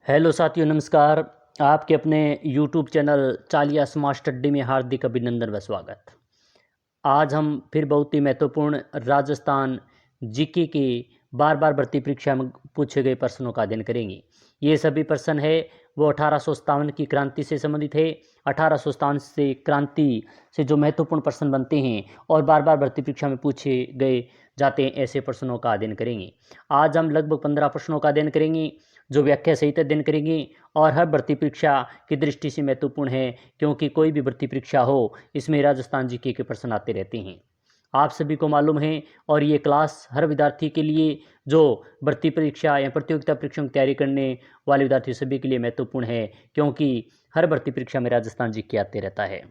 Hello साथियों, नमस्कार। आपके अपने यूट्यूब चैनल चालिया स्मार्ट स्टडी में हार्दिक अभिनंदन व स्वागत। आज हम फिर बहुत ही महत्वपूर्ण राजस्थान जीके के बार बार भर्ती परीक्षा में पूछे गए प्रश्नों का अध्ययन करेंगे। ये सभी प्रश्न है वो 1857 की क्रांति से संबंधित है। 1857 से क्रांति से जो महत्वपूर्ण प्रश्न बनते हैं और बार बार भर्ती परीक्षा में पूछे गए जाते हैं, ऐसे प्रश्नों का अध्ययन करेंगे। आज हम लगभग 15 प्रश्नों का अध्ययन करेंगे जो व्याख्या सहित अध्ययन करेंगे और हर भर्ती परीक्षा की दृष्टि से महत्वपूर्ण है, क्योंकि कोई भी भर्ती परीक्षा हो इसमें राजस्थान जीके के प्रश्न आते रहते हैं। आप सभी को मालूम है और ये क्लास हर विद्यार्थी के लिए जो भर्ती परीक्षा या प्रतियोगिता परीक्षा की तैयारी करने वाले विद्यार्थी सभी के लिए महत्वपूर्ण है, क्योंकि हर भर्ती परीक्षा में राजस्थान जीके आते रहता है।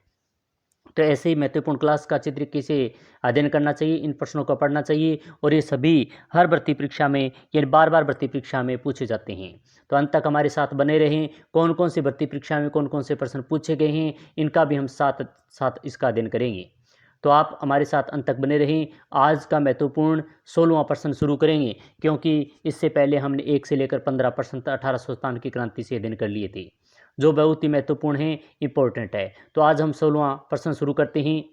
तो ऐसे ही महत्वपूर्ण क्लास का अच्छी तरीके से अध्ययन करना चाहिए, इन प्रश्नों को पढ़ना चाहिए और ये सभी हर भर्ती परीक्षा में या बार बार भर्ती परीक्षा में पूछे जाते हैं। तो अंत तक हमारे साथ बने रहें। कौन कौन सी भर्ती परीक्षा में कौन कौन से प्रश्न पूछे गए हैं, इनका भी हम साथ साथ इसका अध्ययन करेंगे। तो आप हमारे साथ अंत तक बने रहें। आज का महत्वपूर्ण 16वां प्रश्न शुरू करेंगे, क्योंकि इससे पहले हमने 1 से लेकर 15 प्रश्न 1857 की क्रांति से अध्ययन कर लिए थे, जो बहुत ही महत्वपूर्ण है, इंपॉर्टेंट है। तो आज हम 16वां प्रश्न शुरू करते हैं।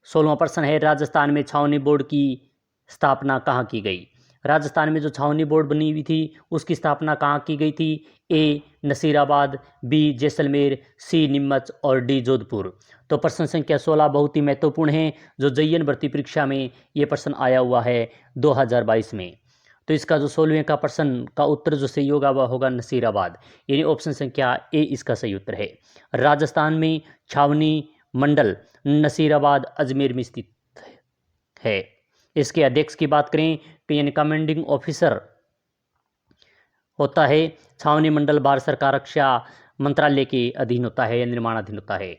16वां प्रश्न है, राजस्थान में छावनी बोर्ड की स्थापना कहाँ की गई? राजस्थान में जो छावनी बोर्ड बनी हुई थी उसकी स्थापना कहाँ की गई थी? ए नसीराबाद, बी जैसलमेर, सी नीमच और डी जोधपुर। तो प्रश्न संख्या 16 बहुत ही महत्वपूर्ण है, जो JN भर्ती परीक्षा में ये प्रश्न आया हुआ है 2022 में। तो इसका जो 16वें का प्रश्न का उत्तर जो सही होगा वह होगा नसीराबाद, यानी ऑप्शन संख्या ए इसका सही उत्तर है। राजस्थान में छावनी मंडल नसीराबाद अजमेर में स्थित है। इसके अध्यक्ष की बात करें तो यानी कमांडिंग ऑफिसर होता है छावनी मंडल भारत सरकार रक्षा मंत्रालय के अधीन होता है या निर्माणाधीन होता है।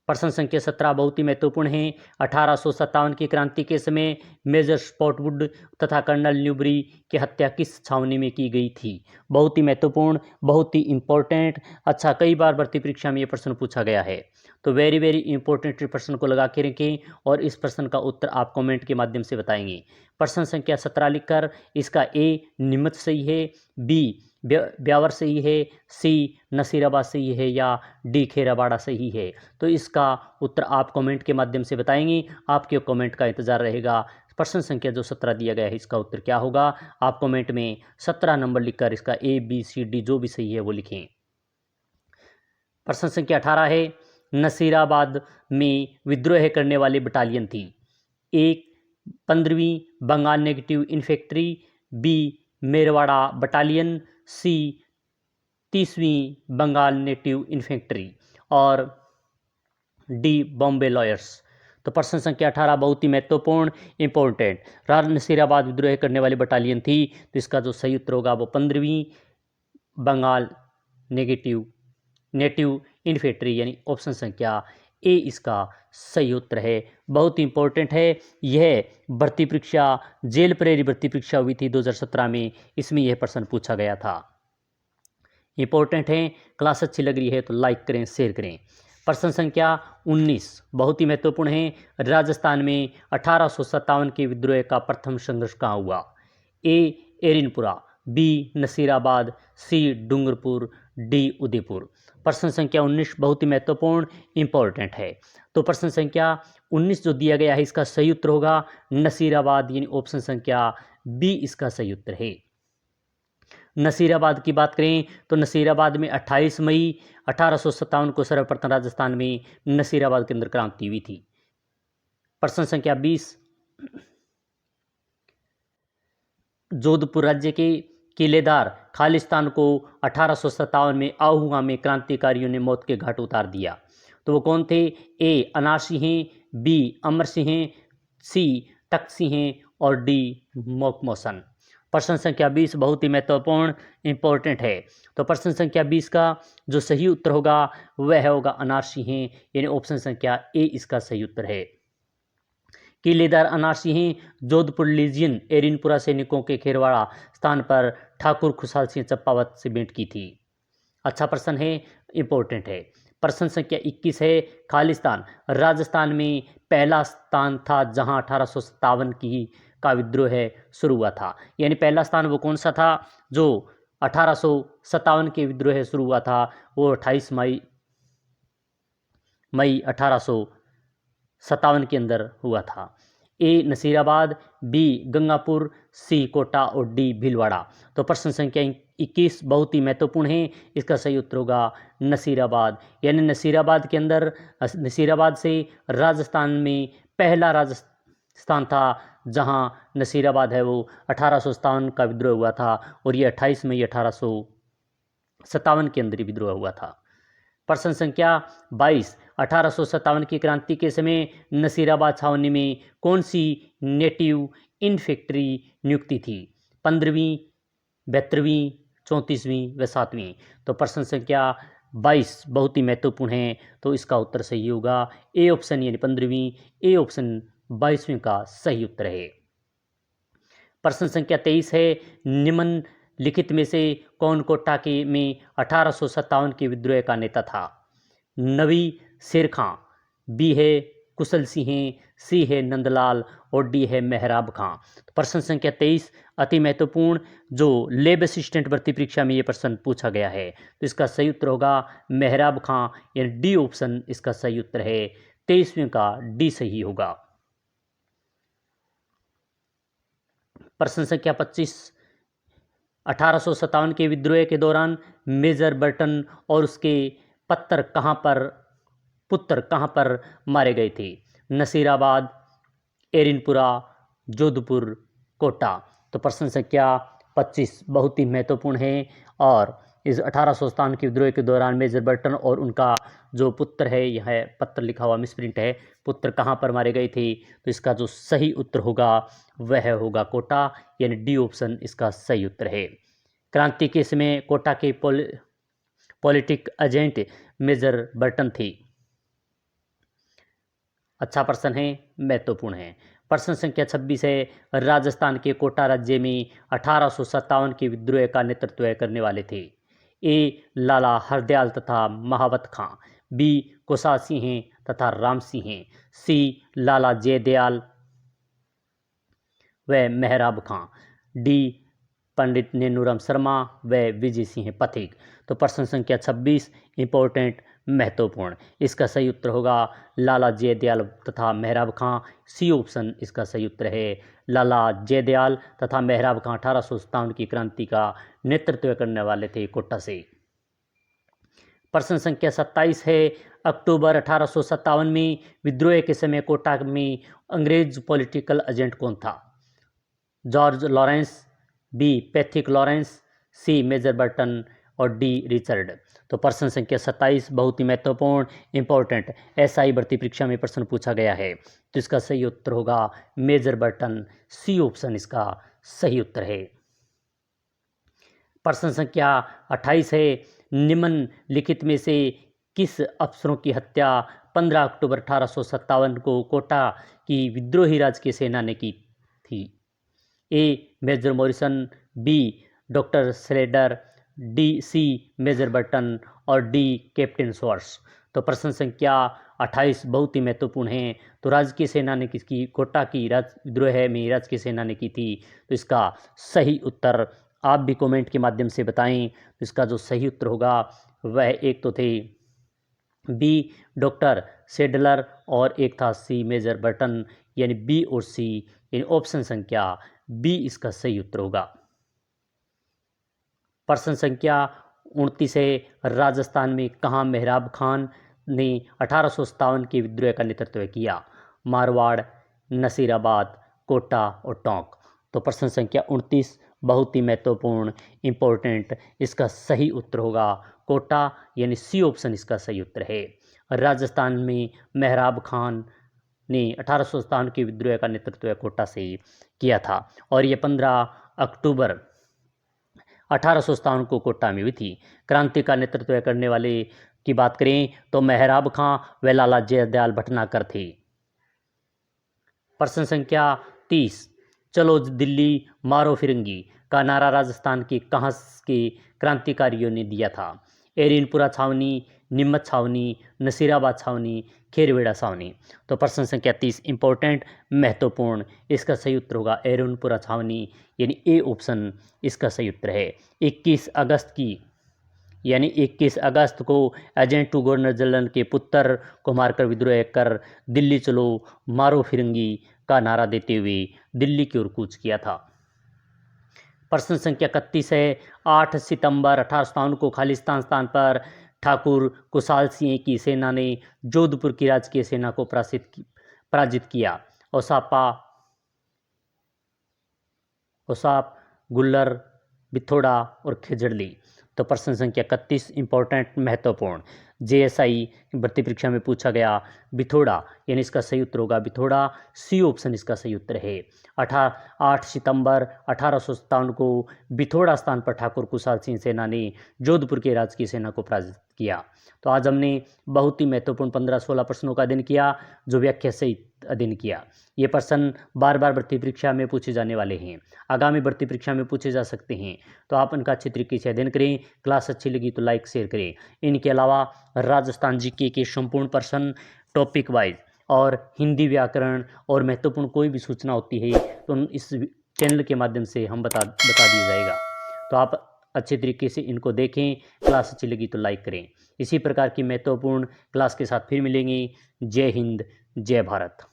प्रश्न संख्या 17 बहुत ही महत्वपूर्ण है। 1857 की क्रांति के समय मेजर स्पॉटवुड तथा कर्नल न्यूबरी की हत्या किस छावनी में की गई थी? बहुत ही महत्वपूर्ण, बहुत ही इंपॉर्टेंट। अच्छा, कई बार भर्ती परीक्षा में ये प्रश्न पूछा गया है, तो वेरी वेरी इंपॉर्टेंट प्रश्न को लगा के रखें और इस प्रश्न का उत्तर आप कमेंट के माध्यम से बताएंगे। प्रश्न संख्या 17 लिखकर इसका ए नीमच सही है, बी ब्यावर सही है, सी नसीराबाद सही है या डी खेराबाड़ा सही है। तो इसका उत्तर आप कमेंट के माध्यम से बताएंगे। आपके कमेंट का इंतजार रहेगा। प्रश्न संख्या जो 17 दिया गया है इसका उत्तर क्या होगा? आप कमेंट में 17 नंबर लिखकर इसका ए बी सी डी जो भी सही है वो लिखें। प्रश्न संख्या 18 है, नसीराबाद में विद्रोह करने वाली बटालियन थी? एक 15वीं Bengal negative infantry, B Merwara battalion, C 30वीं बंगाल नेटिव इन्फेंट्री और डी बॉम्बे लॉयर्स। तो प्रश्न संख्या 18 बहुत ही महत्वपूर्ण, इंपॉर्टेंट। नसीराबाद विद्रोह करने वाली बटालियन थी, तो इसका जो सही उत्तर होगा वो 15वीं बंगाल नेटिव इन्फेंट्री, यानी ऑप्शन संख्या ए इसका सही उत्तर है। बहुत ही इंपॉर्टेंट है। यह भर्ती परीक्षा जेल प्रेरी भर्ती परीक्षा हुई थी 2017 में, इसमें यह प्रश्न पूछा गया था। इंपॉर्टेंट है। क्लास अच्छी लग रही है तो लाइक करें, शेयर करें। प्रश्न संख्या 19 बहुत ही महत्वपूर्ण है। राजस्थान में 1857 के विद्रोह का प्रथम संघर्ष कहाँ हुआ? ए एरिनपुरा, बी नसीराबाद, सी डूंगरपुर, डी उदयपुर। प्रश्न संख्या 19 बहुत ही महत्वपूर्ण, इंपॉर्टेंट है। तो प्रश्न संख्या 19 जो दिया गया है इसका सही उत्तर होगा नसीराबाद, यानी ऑप्शन संख्या बी इसका सही उत्तर है। नसीराबाद की बात करें तो नसीराबाद में 28 मई 1857 को सर्वप्रथम राजस्थान में नसीराबाद के अंदर क्रांति हुई थी। प्रश्न संख्या 20, जोधपुर राज्य के किलेदार खालिस्तान को 1857 में आहुआ में क्रांतिकारियों ने मौत के घाट उतार दिया, तो वो कौन थे? ए अनार सिंह, बी अमर सिंह, सी तख्त सिंह और डी मोकमोसन। प्रश्न संख्या 20 बहुत ही महत्वपूर्ण, इंपॉर्टेंट है। तो प्रश्न संख्या 20 का जो सही उत्तर होगा वह होगा अनार सिंह, यानी ऑप्शन संख्या ए इसका सही उत्तर है। किलेदार अनार सिंह जोधपुर लीजियन एरिनपुरा सैनिकों के खेरवाड़ा स्थान पर ठाकुर खुशहाल सिंह चंपावत से भेंट की थी। अच्छा प्रश्न है, इंपॉर्टेंट है। प्रश्न संख्या 21 है, खालिस्तान राजस्थान में पहला स्थान था जहां 1857 की का विद्रोह शुरू हुआ था। यानी पहला स्थान वो कौन सा था जो 1857 के विद्रोह शुरू हुआ था, वो 28 मई 1857 के अंदर हुआ था। ए नसीराबाद, बी गंगापुर, सी कोटा और डी भीलवाड़ा। तो प्रश्न संख्या 21 बहुत ही महत्वपूर्ण है, इसका सही उत्तर होगा नसीराबाद। यानी नसीराबाद के अंदर, नसीराबाद से राजस्थान में पहला राजस्थान था जहां नसीराबाद है वो 1857 का विद्रोह हुआ था, और ये 28 मई 1857 के अंदर विद्रोह हुआ था। प्रश्न संख्या 22 1857 की क्रांति के समय नसीराबाद छावनी में कौन सी नेटिव इन्फेंट्री नियुक्ति थी? 15वीं, 72वीं, 34वीं व 7वीं। तो प्रश्न संख्या 22 बहुत ही महत्वपूर्ण है, तो इसका उत्तर सही होगा ए ऑप्शन, यानी 15वीं, ए ऑप्शन 22वीं का सही उत्तर है। प्रश्न संख्या 23 है, निम्नलिखित में से कौन कोटा के में 1857 के विद्रोह का नेता था? नवी शेर खां, बी है कुशल सिंह, सी है नंदलाल और डी है मेहराब खां। तो प्रश्न संख्या 23 अति महत्वपूर्ण, जो लेब असिस्टेंट भर्ती परीक्षा में ये प्रश्न पूछा गया है, तो इसका सही उत्तर होगा मेहराब खां, यानी डी ऑप्शन इसका सही उत्तर है। 23वें का डी सही होगा। प्रश्न संख्या 25 1857 के विद्रोह के दौरान मेजर बर्टन और उसके पुत्र कहाँ पर मारे गए थे? नसीराबाद, एरिनपुरा, जोधपुर, कोटा। तो प्रश्न संख्या 25 बहुत ही महत्वपूर्ण है, और इस 1857 के विद्रोह के दौरान मेजर बर्टन और उनका जो पुत्र है, यह पत्र लिखा हुआ मिसप्रिंट है, पुत्र कहाँ पर मारे गए थे? तो इसका जो सही उत्तर होगा वह होगा कोटा, यानी डी ऑप्शन इसका सही उत्तर है। क्रांति के समय कोटा के पॉलिटिक एजेंट मेजर बर्टन थे। अच्छा प्रश्न है, महत्वपूर्ण है। प्रश्न संख्या 26 है, राजस्थान के कोटा राज्य में 1857 के विद्रोह का नेतृत्व करने वाले थे? ए लाला हरदयाल तथा महावत खां, बी कुशा सिंह तथा राम सिंह, सी लाला जयदयाल व मेहराब खां, डी पंडित नेनूराम शर्मा व विजय सिंह पथिक। तो प्रश्न संख्या 26 इंपॉर्टेंट, महत्वपूर्ण, इसका सही उत्तर होगा लाला जयदयाल तथा मेहराब खां, सी ऑप्शन इसका सही उत्तर है। लाला जयदयाल तथा मेहराब खां 1857 की क्रांति का नेतृत्व करने वाले थे कोटा से। प्रश्न संख्या 27 है, अक्टूबर 1857 में विद्रोह के समय कोटा में अंग्रेज पॉलिटिकल एजेंट कौन था? George Lawrence, B Pethick Lawrence, C major Burton और डी रिचर्ड। तो प्रश्न संख्या 27 बहुत ही महत्वपूर्ण, इंपॉर्टेंट, एसआई भर्ती परीक्षा में प्रश्न पूछा गया है, तो इसका सही उत्तर होगा मेजर बर्टन, सी ऑप्शन इसका सही उत्तर है। प्रश्न संख्या 28 है, निम्नलिखित में से किस अफसरों की हत्या 15 अक्टूबर 1857 को कोटा की विद्रोही राजकीय सेना ने की थी? A major Morrison, B doctor Slader, D C major Burton और डी कैप्टन सॉर्स। तो प्रश्न संख्या 28 बहुत ही महत्वपूर्ण है, तो राजकीय सेना ने किसकी, कोटा की विद्रोह में राजकीय सेना ने की थी, तो इसका सही उत्तर आप भी कमेंट के माध्यम से बताएं। तो इसका जो सही उत्तर होगा वह एक तो थे बी डॉक्टर सेडलर और एक था सी मेजर बर्टन, यानी बी और सी, यानी ऑप्शन संख्या बी इसका सही उत्तर होगा। प्रश्न संख्या 29 है, राजस्थान में कहाँ मेहराब खान ने 1857 के विद्रोह का नेतृत्व किया? मारवाड़, नसीराबाद, कोटा और टोंक। तो प्रश्न संख्या 29 बहुत ही महत्वपूर्ण, इंपॉर्टेंट, इसका सही उत्तर होगा कोटा, यानी सी ऑप्शन इसका सही उत्तर है। राजस्थान में मेहराब खान ने 1857 के विद्रोह का नेतृत्व कोटा से किया था, और ये 15 अक्टूबर 1857 को कोटा में हुई थी। क्रांति का नेतृत्व करने वाले की बात करें तो मेहराब खां व लाला जयदयाल भटनागर थे। प्रश्न संख्या 30, चलो दिल्ली मारो फिरंगी का नारा राजस्थान के कहाँ के क्रांतिकारियों ने दिया था? एरिनपुरा छावनी, नीमच छावनी, नसीराबाद छावनी, खेरवेड़ा छावनी। तो प्रश्न संख्या 30 इंपॉर्टेंट महत्वपूर्ण, इसका सही उत्तर होगा एरिनपुरा छावनी, यानी ए ऑप्शन इसका सही उत्तर है। 21 अगस्त की यानी 21 अगस्त को एजेंट टू गवर्नर जनरल के पुत्र को मारकर विद्रोह कर दिल्ली चलो मारो फिरंगी का नारा देते हुए दिल्ली की ओर कूच किया था। प्रश्न संख्या 31 है। 8 सितंबर 1857 को खालिस्तान स्थान पर ठाकुर कुशाल सिंह की सेना ने जोधपुर की राजकीय सेना को पराजित किया। ओसाप, गुल्लर, बिथोड़ा और खेजड़ली। तो प्रश्न संख्या 31 इंपॉर्टेंट महत्वपूर्ण, जेएसआई भर्ती परीक्षा में पूछा गया बिथोड़ा, यानी इसका सही उत्तर होगा बिथोड़ा, सी ऑप्शन इसका सही उत्तर है। 8 सितंबर 1857 को बिथोड़ा स्थान पर ठाकुर कुशाल सिंह सेना ने जोधपुर के राजकीय सेना को पराजित किया। तो आज हमने बहुत ही महत्वपूर्ण 15-16 प्रश्नों का अध्ययन किया, जो व्याख्या सहित अध्ययन किया। ये प्रश्न बार बार भर्ती परीक्षा में पूछे जाने वाले हैं, आगामी भर्ती परीक्षा में पूछे जा सकते हैं, तो आप इनका अच्छी तरीके से अध्ययन करें। क्लास अच्छी लगी तो लाइक शेयर करें। इनके अलावा राजस्थान जीके के संपूर्ण प्रश्न टॉपिक वाइज और हिंदी व्याकरण और महत्वपूर्ण कोई भी सूचना होती है तो इस चैनल के माध्यम से हम बता दिया जाएगा। तो आप अच्छे तरीके से इनको देखें। क्लास अच्छी लगी तो लाइक करें। इसी प्रकार की महत्वपूर्ण क्लास के साथ फिर मिलेंगे। जय हिंद, जय भारत।